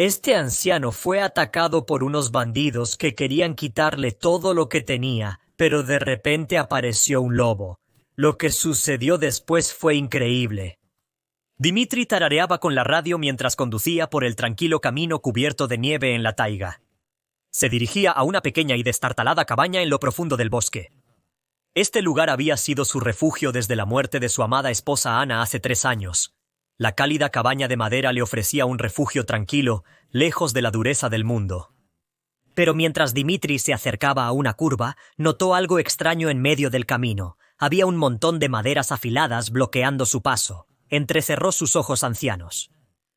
Este anciano fue atacado por unos bandidos que querían quitarle todo lo que tenía, pero de repente apareció un lobo. Lo que sucedió después fue increíble. Dimitri tarareaba con la radio mientras conducía por el tranquilo camino cubierto de nieve en la taiga. Se dirigía a una pequeña y destartalada cabaña en lo profundo del bosque. Este lugar había sido su refugio desde la muerte de su amada esposa Ana hace 3 años. La cálida cabaña de madera le ofrecía un refugio tranquilo, lejos de la dureza del mundo. Pero mientras Dimitri se acercaba a una curva, notó algo extraño en medio del camino. Había un montón de maderas afiladas bloqueando su paso. Entrecerró sus ojos ancianos.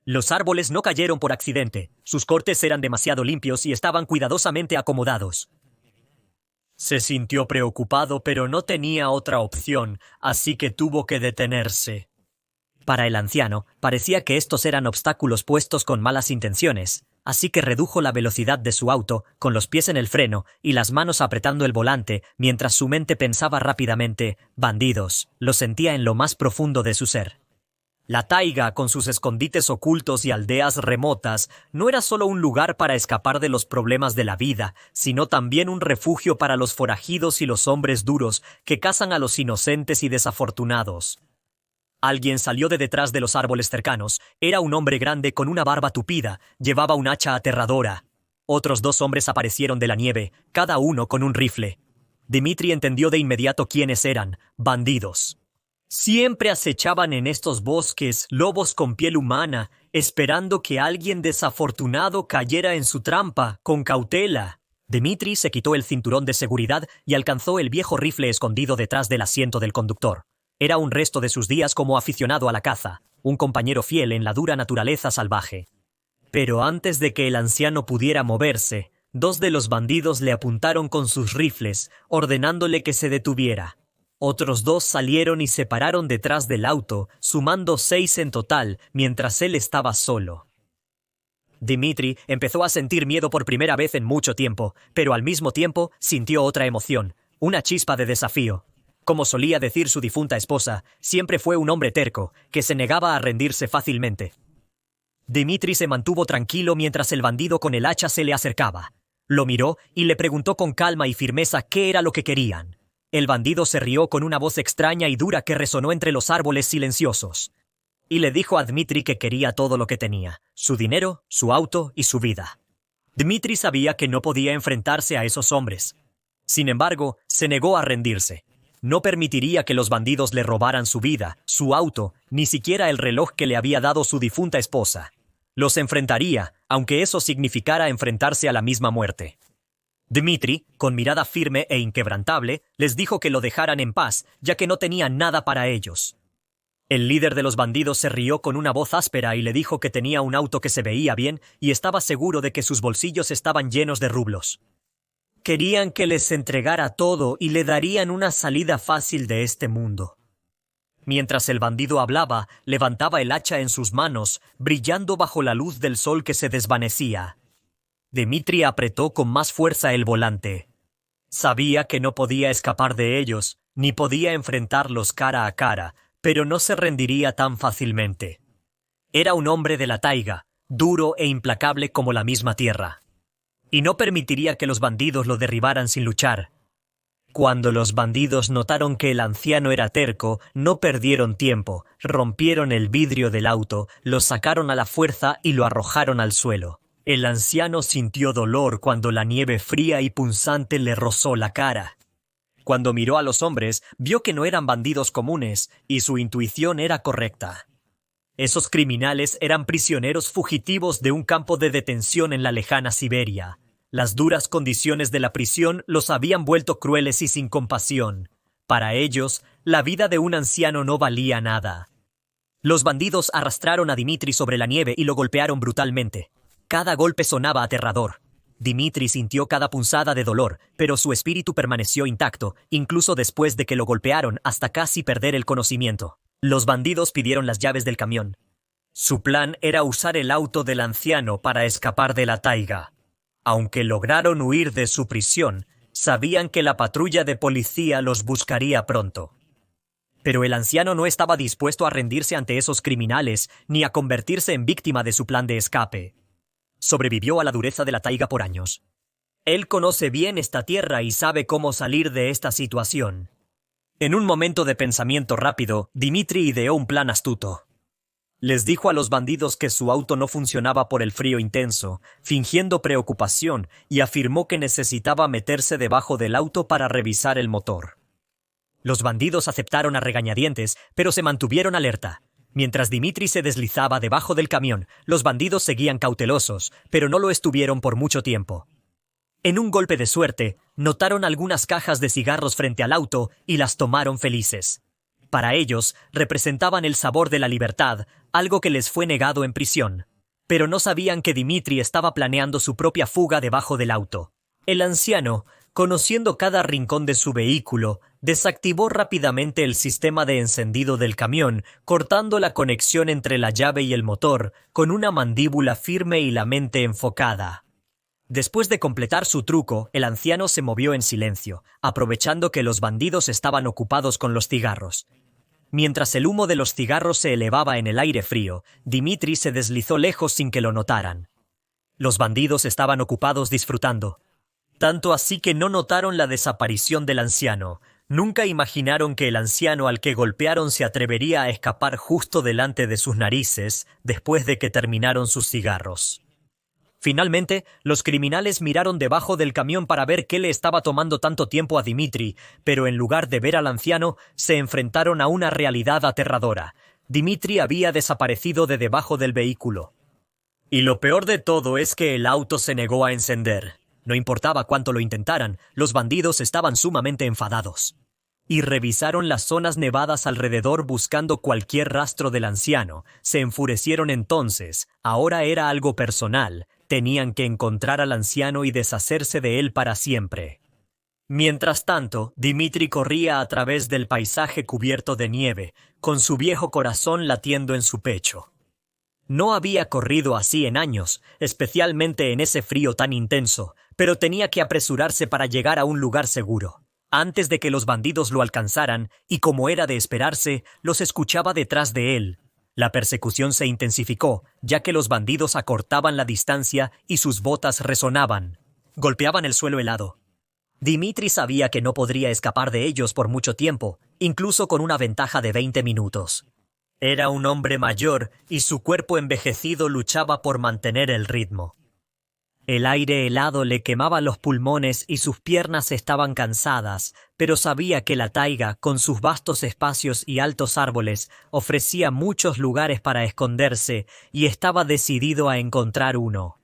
Los árboles no cayeron por accidente. Sus cortes eran demasiado limpios y estaban cuidadosamente acomodados. Se sintió preocupado, pero no tenía otra opción, así que tuvo que detenerse. Para el anciano, parecía que estos eran obstáculos puestos con malas intenciones, así que redujo la velocidad de su auto, con los pies en el freno y las manos apretando el volante, mientras su mente pensaba rápidamente: «Bandidos», lo sentía en lo más profundo de su ser. La taiga, con sus escondites ocultos y aldeas remotas, no era solo un lugar para escapar de los problemas de la vida, sino también un refugio para los forajidos y los hombres duros que cazan a los inocentes y desafortunados. Alguien salió de detrás de los árboles cercanos. Era un hombre grande con una barba tupida. Llevaba un hacha aterradora. Otros 2 hombres aparecieron de la nieve, cada uno con un rifle. Dimitri entendió de inmediato quiénes eran: bandidos. Siempre acechaban en estos bosques lobos con piel humana, esperando que alguien desafortunado cayera en su trampa, con cautela. Dimitri se quitó el cinturón de seguridad y alcanzó el viejo rifle escondido detrás del asiento del conductor. Era un resto de sus días como aficionado a la caza, un compañero fiel en la dura naturaleza salvaje. Pero antes de que el anciano pudiera moverse, 2 de los bandidos le apuntaron con sus rifles, ordenándole que se detuviera. Otros 2 salieron y se pararon detrás del auto, sumando 6 en total, mientras él estaba solo. Dimitri empezó a sentir miedo por primera vez en mucho tiempo, pero al mismo tiempo sintió otra emoción, una chispa de desafío. Como solía decir su difunta esposa, siempre fue un hombre terco, que se negaba a rendirse fácilmente. Dimitri se mantuvo tranquilo mientras el bandido con el hacha se le acercaba. Lo miró y le preguntó con calma y firmeza qué era lo que querían. El bandido se rió con una voz extraña y dura que resonó entre los árboles silenciosos. Y le dijo a Dimitri que quería todo lo que tenía: su dinero, su auto y su vida. Dimitri sabía que no podía enfrentarse a esos hombres. Sin embargo, se negó a rendirse. No permitiría que los bandidos le robaran su vida, su auto, ni siquiera el reloj que le había dado su difunta esposa. Los enfrentaría, aunque eso significara enfrentarse a la misma muerte. Dimitri, con mirada firme e inquebrantable, les dijo que lo dejaran en paz, ya que no tenían nada para ellos. El líder de los bandidos se rió con una voz áspera y le dijo que tenía un auto que se veía bien y estaba seguro de que sus bolsillos estaban llenos de rublos. Querían que les entregara todo y le darían una salida fácil de este mundo. Mientras el bandido hablaba, levantaba el hacha en sus manos, brillando bajo la luz del sol que se desvanecía. Dimitri apretó con más fuerza el volante. Sabía que no podía escapar de ellos, ni podía enfrentarlos cara a cara, pero no se rendiría tan fácilmente. Era un hombre de la taiga, duro e implacable como la misma tierra. Y no permitiría que los bandidos lo derribaran sin luchar. Cuando los bandidos notaron que el anciano era terco, no perdieron tiempo, rompieron el vidrio del auto, lo sacaron a la fuerza y lo arrojaron al suelo. El anciano sintió dolor cuando la nieve fría y punzante le rozó la cara. Cuando miró a los hombres, vio que no eran bandidos comunes, y su intuición era correcta. Esos criminales eran prisioneros fugitivos de un campo de detención en la lejana Siberia. Las duras condiciones de la prisión los habían vuelto crueles y sin compasión. Para ellos, la vida de un anciano no valía nada. Los bandidos arrastraron a Dimitri sobre la nieve y lo golpearon brutalmente. Cada golpe sonaba aterrador. Dimitri sintió cada punzada de dolor, pero su espíritu permaneció intacto, incluso después de que lo golpearon hasta casi perder el conocimiento. Los bandidos pidieron las llaves del camión. Su plan era usar el auto del anciano para escapar de la taiga. Aunque lograron huir de su prisión, sabían que la patrulla de policía los buscaría pronto. Pero el anciano no estaba dispuesto a rendirse ante esos criminales ni a convertirse en víctima de su plan de escape. Sobrevivió a la dureza de la taiga por años. Él conoce bien esta tierra y sabe cómo salir de esta situación. En un momento de pensamiento rápido, Dimitri ideó un plan astuto. Les dijo a los bandidos que su auto no funcionaba por el frío intenso, fingiendo preocupación, y afirmó que necesitaba meterse debajo del auto para revisar el motor. Los bandidos aceptaron a regañadientes, pero se mantuvieron alerta. Mientras Dimitri se deslizaba debajo del camión, los bandidos seguían cautelosos, pero no lo estuvieron por mucho tiempo. En un golpe de suerte, notaron algunas cajas de cigarros frente al auto y las tomaron felices. Para ellos, representaban el sabor de la libertad, algo que les fue negado en prisión. Pero no sabían que Dimitri estaba planeando su propia fuga debajo del auto. El anciano, conociendo cada rincón de su vehículo, desactivó rápidamente el sistema de encendido del camión, cortando la conexión entre la llave y el motor, con una mandíbula firme y la mente enfocada. Después de completar su truco, el anciano se movió en silencio, aprovechando que los bandidos estaban ocupados con los cigarros. Mientras el humo de los cigarros se elevaba en el aire frío, Dimitri se deslizó lejos sin que lo notaran. Los bandidos estaban ocupados disfrutando. Tanto así que no notaron la desaparición del anciano. Nunca imaginaron que el anciano al que golpearon se atrevería a escapar justo delante de sus narices después de que terminaron sus cigarros. Finalmente, los criminales miraron debajo del camión para ver qué le estaba tomando tanto tiempo a Dimitri, pero en lugar de ver al anciano, se enfrentaron a una realidad aterradora. Dimitri había desaparecido de debajo del vehículo. Y lo peor de todo es que el auto se negó a encender. No importaba cuánto lo intentaran, los bandidos estaban sumamente enfadados. Y revisaron las zonas nevadas alrededor buscando cualquier rastro del anciano. Se enfurecieron entonces. Ahora era algo personal. Tenían que encontrar al anciano y deshacerse de él para siempre. Mientras tanto, Dimitri corría a través del paisaje cubierto de nieve, con su viejo corazón latiendo en su pecho. No había corrido así en años, especialmente en ese frío tan intenso, pero tenía que apresurarse para llegar a un lugar seguro. Antes de que los bandidos lo alcanzaran, y como era de esperarse, los escuchaba detrás de él. La persecución se intensificó, ya que los bandidos acortaban la distancia y sus botas resonaban. Golpeaban el suelo helado. Dimitri sabía que no podría escapar de ellos por mucho tiempo, incluso con una ventaja de 20 minutos. Era un hombre mayor y su cuerpo envejecido luchaba por mantener el ritmo. El aire helado le quemaba los pulmones y sus piernas estaban cansadas, pero sabía que la taiga, con sus vastos espacios y altos árboles, ofrecía muchos lugares para esconderse y estaba decidido a encontrar uno.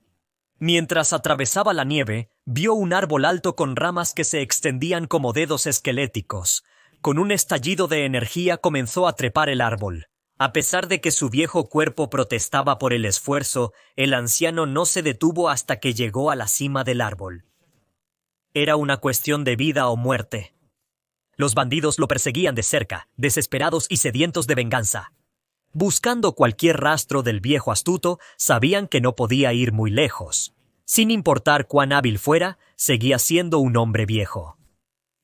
Mientras atravesaba la nieve, vio un árbol alto con ramas que se extendían como dedos esqueléticos. Con un estallido de energía comenzó a trepar el árbol. A pesar de que su viejo cuerpo protestaba por el esfuerzo, el anciano no se detuvo hasta que llegó a la cima del árbol. Era una cuestión de vida o muerte. Los bandidos lo perseguían de cerca, desesperados y sedientos de venganza. Buscando cualquier rastro del viejo astuto, sabían que no podía ir muy lejos. Sin importar cuán hábil fuera, seguía siendo un hombre viejo.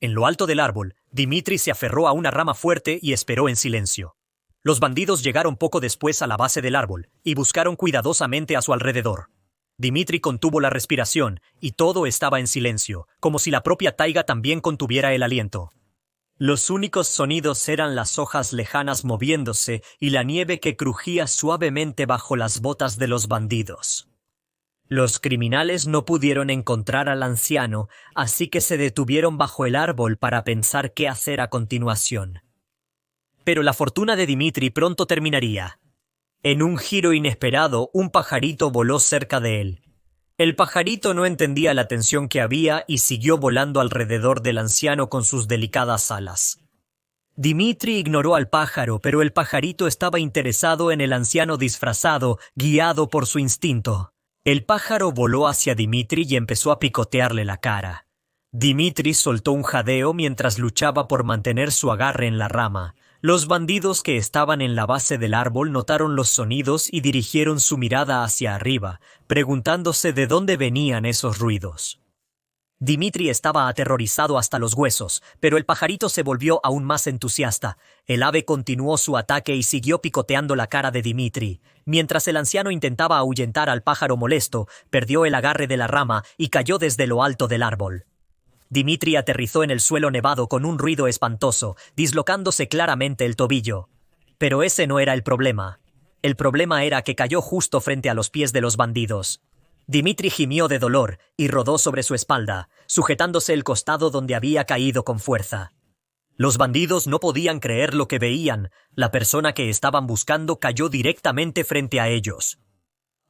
En lo alto del árbol, Dimitri se aferró a una rama fuerte y esperó en silencio. Los bandidos llegaron poco después a la base del árbol y buscaron cuidadosamente a su alrededor. Dimitri contuvo la respiración y todo estaba en silencio, como si la propia taiga también contuviera el aliento. Los únicos sonidos eran las hojas lejanas moviéndose y la nieve que crujía suavemente bajo las botas de los bandidos. Los criminales no pudieron encontrar al anciano, así que se detuvieron bajo el árbol para pensar qué hacer a continuación. Pero la fortuna de Dimitri pronto terminaría. En un giro inesperado, un pajarito voló cerca de él. El pajarito no entendía la tensión que había y siguió volando alrededor del anciano con sus delicadas alas. Dimitri ignoró al pájaro, pero el pajarito estaba interesado en el anciano disfrazado, guiado por su instinto. El pájaro voló hacia Dimitri y empezó a picotearle la cara. Dimitri soltó un jadeo mientras luchaba por mantener su agarre en la rama. Los bandidos que estaban en la base del árbol notaron los sonidos y dirigieron su mirada hacia arriba, preguntándose de dónde venían esos ruidos. Dimitri estaba aterrorizado hasta los huesos, pero el pajarito se volvió aún más entusiasta. El ave continuó su ataque y siguió picoteando la cara de Dimitri. Mientras el anciano intentaba ahuyentar al pájaro molesto, perdió el agarre de la rama y cayó desde lo alto del árbol. Dimitri aterrizó en el suelo nevado con un ruido espantoso, dislocándose claramente el tobillo. Pero ese no era el problema. El problema era que cayó justo frente a los pies de los bandidos. Dimitri gimió de dolor y rodó sobre su espalda, sujetándose el costado donde había caído con fuerza. Los bandidos no podían creer lo que veían. La persona que estaban buscando cayó directamente frente a ellos.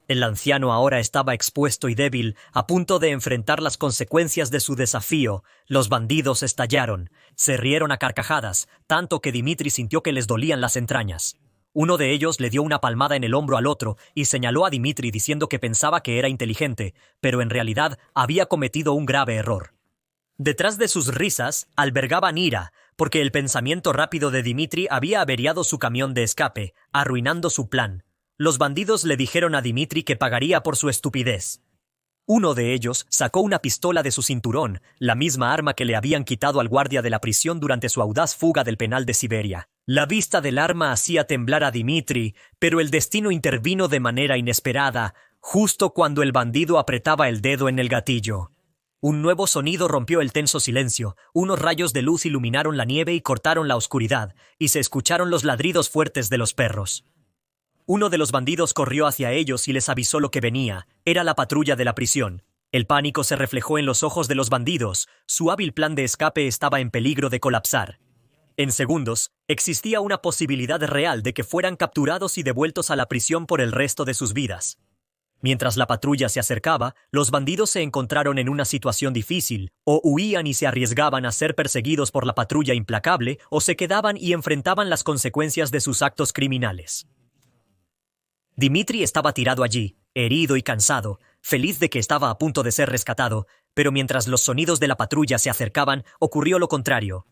El anciano ahora estaba expuesto y débil, a punto de enfrentar las consecuencias de su desafío. Los bandidos estallaron. Se rieron a carcajadas, tanto que Dimitri sintió que les dolían las entrañas. Uno de ellos le dio una palmada en el hombro al otro y señaló a Dimitri diciendo que pensaba que era inteligente, pero en realidad había cometido un grave error. Detrás de sus risas albergaban ira, porque el pensamiento rápido de Dimitri había averiado su camión de escape, arruinando su plan. Los bandidos le dijeron a Dimitri que pagaría por su estupidez. Uno de ellos sacó una pistola de su cinturón, la misma arma que le habían quitado al guardia de la prisión durante su audaz fuga del penal de Siberia. La vista del arma hacía temblar a Dimitri, pero el destino intervino de manera inesperada, justo cuando el bandido apretaba el dedo en el gatillo. Un nuevo sonido rompió el tenso silencio, unos rayos de luz iluminaron la nieve y cortaron la oscuridad, y se escucharon los ladridos fuertes de los perros. Uno de los bandidos corrió hacia ellos y les avisó lo que venía. Era la patrulla de la prisión. El pánico se reflejó en los ojos de los bandidos. Su hábil plan de escape estaba en peligro de colapsar. En segundos, existía una posibilidad real de que fueran capturados y devueltos a la prisión por el resto de sus vidas. Mientras la patrulla se acercaba, los bandidos se encontraron en una situación difícil, o huían y se arriesgaban a ser perseguidos por la patrulla implacable, o se quedaban y enfrentaban las consecuencias de sus actos criminales. Dimitri estaba tirado allí, herido y cansado, feliz de que estaba a punto de ser rescatado, pero mientras los sonidos de la patrulla se acercaban, ocurrió lo contrario.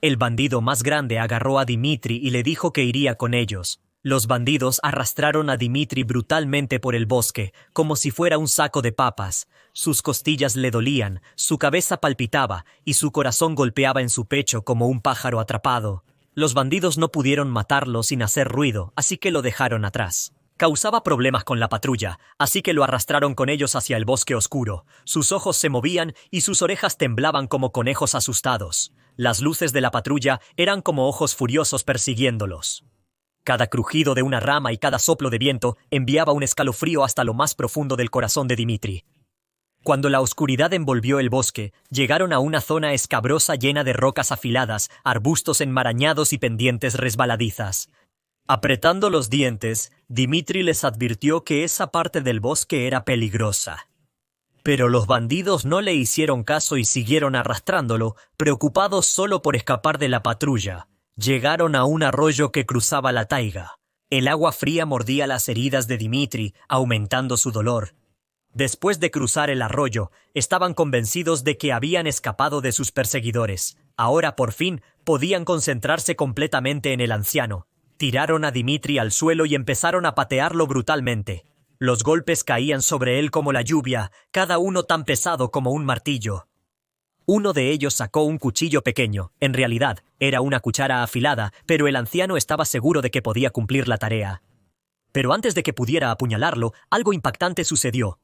El bandido más grande agarró a Dimitri y le dijo que iría con ellos. Los bandidos arrastraron a Dimitri brutalmente por el bosque, como si fuera un saco de papas. Sus costillas le dolían, su cabeza palpitaba y su corazón golpeaba en su pecho como un pájaro atrapado. Los bandidos no pudieron matarlo sin hacer ruido, así que lo dejaron atrás. Causaba problemas con la patrulla, así que lo arrastraron con ellos hacia el bosque oscuro. Sus ojos se movían y sus orejas temblaban como conejos asustados. Las luces de la patrulla eran como ojos furiosos persiguiéndolos. Cada crujido de una rama y cada soplo de viento enviaba un escalofrío hasta lo más profundo del corazón de Dimitri. Cuando la oscuridad envolvió el bosque, llegaron a una zona escabrosa llena de rocas afiladas, arbustos enmarañados y pendientes resbaladizas. Apretando los dientes, Dimitri les advirtió que esa parte del bosque era peligrosa. Pero los bandidos no le hicieron caso y siguieron arrastrándolo, preocupados solo por escapar de la patrulla. Llegaron a un arroyo que cruzaba la taiga. El agua fría mordía las heridas de Dimitri, aumentando su dolor. Después de cruzar el arroyo, estaban convencidos de que habían escapado de sus perseguidores. Ahora, por fin, podían concentrarse completamente en el anciano. Tiraron a Dimitri al suelo y empezaron a patearlo brutalmente. Los golpes caían sobre él como la lluvia, cada uno tan pesado como un martillo. Uno de ellos sacó un cuchillo pequeño. En realidad, era una cuchara afilada, pero el anciano estaba seguro de que podía cumplir la tarea. Pero antes de que pudiera apuñalarlo, algo impactante sucedió.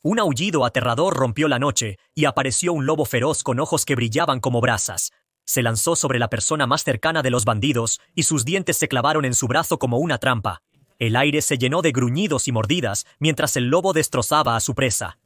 Un aullido aterrador rompió la noche, y apareció un lobo feroz con ojos que brillaban como brasas. Se lanzó sobre la persona más cercana de los bandidos, y sus dientes se clavaron en su brazo como una trampa. El aire se llenó de gruñidos y mordidas, mientras el lobo destrozaba a su presa.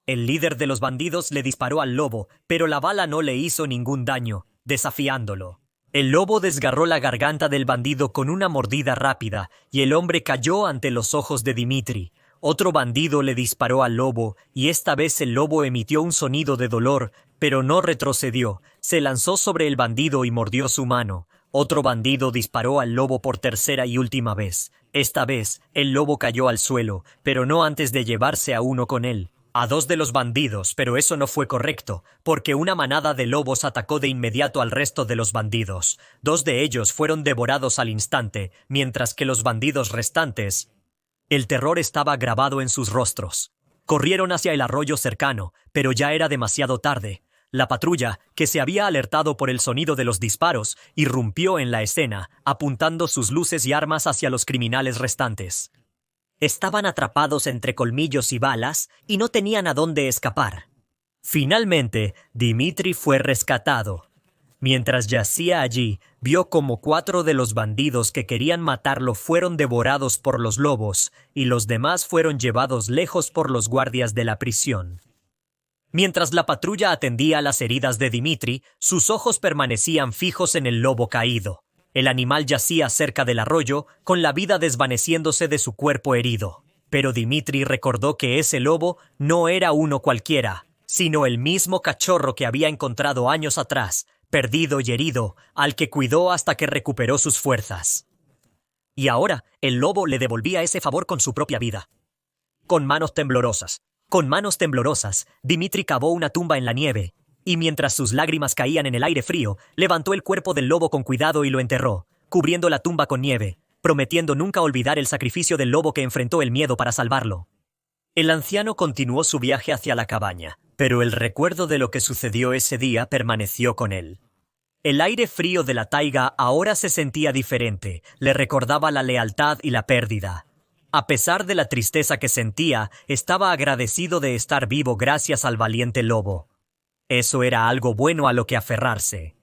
El líder de los bandidos le disparó al lobo, pero la bala no le hizo ningún daño, desafiándolo. El lobo desgarró la garganta del bandido con una mordida rápida, y el hombre cayó ante los ojos de Dimitri. Otro bandido le disparó al lobo, y esta vez el lobo emitió un sonido de dolor, pero no retrocedió. Se lanzó sobre el bandido y mordió su mano. Otro bandido disparó al lobo por tercera y última vez. Esta vez, el lobo cayó al suelo, pero no antes de llevarse a uno con él. A dos de los bandidos, pero eso no fue correcto, porque una manada de lobos atacó de inmediato al resto de los bandidos. Dos de ellos fueron devorados al instante, mientras que los bandidos restantes... El terror estaba grabado en sus rostros. Corrieron hacia el arroyo cercano, pero ya era demasiado tarde. La patrulla, que se había alertado por el sonido de los disparos, irrumpió en la escena, apuntando sus luces y armas hacia los criminales restantes. Estaban atrapados entre colmillos y balas y no tenían a dónde escapar. Finalmente, Dimitri fue rescatado. Mientras yacía allí, vio como 4 de los bandidos que querían matarlo fueron devorados por los lobos y los demás fueron llevados lejos por los guardias de la prisión. Mientras la patrulla atendía las heridas de Dimitri, sus ojos permanecían fijos en el lobo caído. El animal yacía cerca del arroyo, con la vida desvaneciéndose de su cuerpo herido. Pero Dimitri recordó que ese lobo no era uno cualquiera, sino el mismo cachorro que había encontrado años atrás, perdido y herido, al que cuidó hasta que recuperó sus fuerzas. Y ahora el lobo le devolvía ese favor con su propia vida. Con manos temblorosas, Dimitri cavó una tumba en la nieve, y mientras sus lágrimas caían en el aire frío, levantó el cuerpo del lobo con cuidado y lo enterró, cubriendo la tumba con nieve, prometiendo nunca olvidar el sacrificio del lobo que enfrentó el miedo para salvarlo. El anciano continuó su viaje hacia la cabaña, pero el recuerdo de lo que sucedió ese día permaneció con él. El aire frío de la taiga ahora se sentía diferente, le recordaba la lealtad y la pérdida. A pesar de la tristeza que sentía, estaba agradecido de estar vivo gracias al valiente lobo. Eso era algo bueno a lo que aferrarse.